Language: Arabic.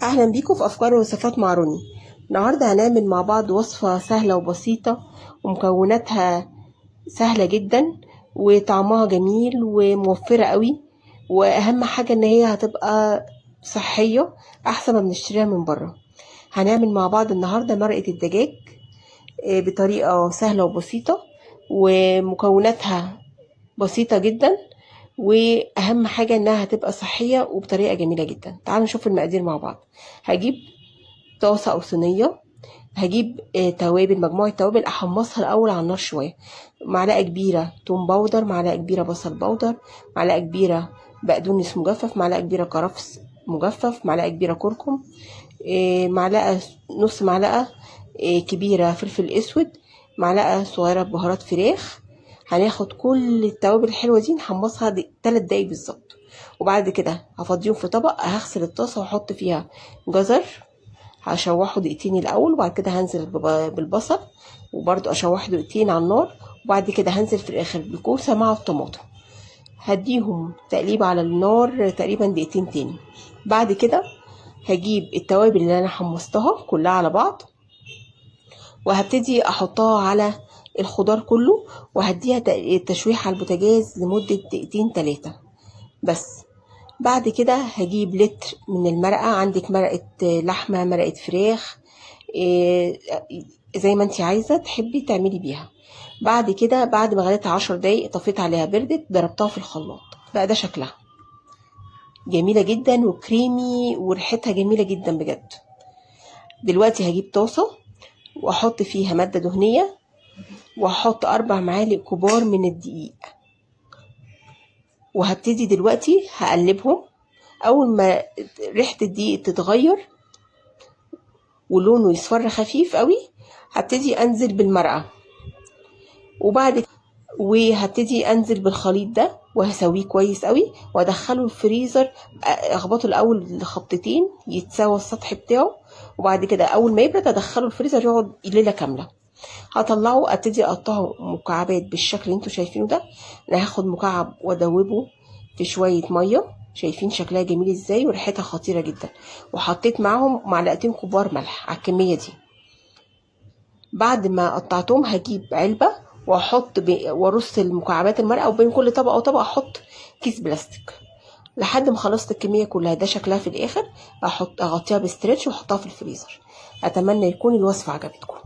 اهلا بيكم في افكار ووصفات مع روني. النهارده هنعمل مع بعض وصفه سهله وبسيطه ومكوناتها سهله جدا وطعمها جميل وموفره قوي، واهم حاجه ان هي هتبقى صحيه احسن ما بنشتريها من بره. هنعمل مع بعض النهارده مرقه الدجاج بطريقه سهله وبسيطه، ومكوناتها بسيطه جدا، واهم حاجه انها هتبقى صحيه وبطريقه جميله جدا. تعالوا نشوف المقادير مع بعض. هجيب طاسه او صينيه، هجيب توابل، مجموعه توابل احمصها الاول على النار شويه. معلقه كبيره توم باودر، معلقه كبيره بصل باودر، معلقه كبيره بقدونس مجفف، معلقه كبيره كرفس مجفف، معلقه كبيره كركم، معلقه نص معلقه كبيره فلفل اسود، معلقه صغيره بهارات فراخ. هناخد كل التوابل الحلوه دي نحمصها 3 دقايق بالظبط، وبعد كده هفضيهم في طبق. هغسل الطاسه واحط فيها جزر، هشوحه دقيقتين الاول، وبعد كده هنزل بالبصل وبرده اشوحه دقيقتين على النار، وبعد كده هنزل في الاخر بالكوسه مع الطماطم، هديهم تقليبه على النار تقريبا دقيقتين تاني. بعد كده هجيب التوابل اللي انا حمصتها كلها على بعض، وهبتدي احطها على الخضار كله، وهديها تشويح على البوتاجاز لمدة دقيقتين 3 بس. بعد كده هجيب لتر من المرقة، عندك مرقة لحمة، مرقة فراخ، زي ما انتي عايزة تحبي تعملي بيها. بعد كده بعد ما غليتها 10 دقايق طفيت عليها، بردت، ضربتها في الخلاط. بقى ده شكلها جميلة جدا وكريمي وريحتها جميلة جدا بجد. دلوقتي هجيب طاسة واحط فيها مادة دهنية، واحط 4 معالق كبار من الدقيق، وهبتدي دلوقتي هقلبهم. اول ما ريحة الدقيق تتغير ولونه يصفر خفيف قوي، هبتدي انزل بالمرقة، وهبتدي انزل بالخليط ده وهسويه كويس قوي وادخله الفريزر. اخبطه الاول خبطتين يتساوى السطح بتاعه، وبعد كده اول ما يبرد ادخله الفريزر يقعد ليله كامله. هطلعه ابتدي اقطعه مكعبات بالشكل اللي انتوا شايفينه ده. انا هاخد مكعب وادوبه في شويه ميه، شايفين شكلها جميل ازاي وريحتها خطيره جدا. وحطيت معاهم معلقتين كبار ملح على الكميه دي. بعد ما قطعتهم هجيب علبه واحط وارص المكعبات المرقه، وبين كل طبقه وطبقه احط كيس بلاستيك لحد ما خلصت الكميه كلها. ده شكلها في الاخر. اغطيها بستريتش واحطها في الفريزر. اتمنى يكون الوصفه عجبتكم.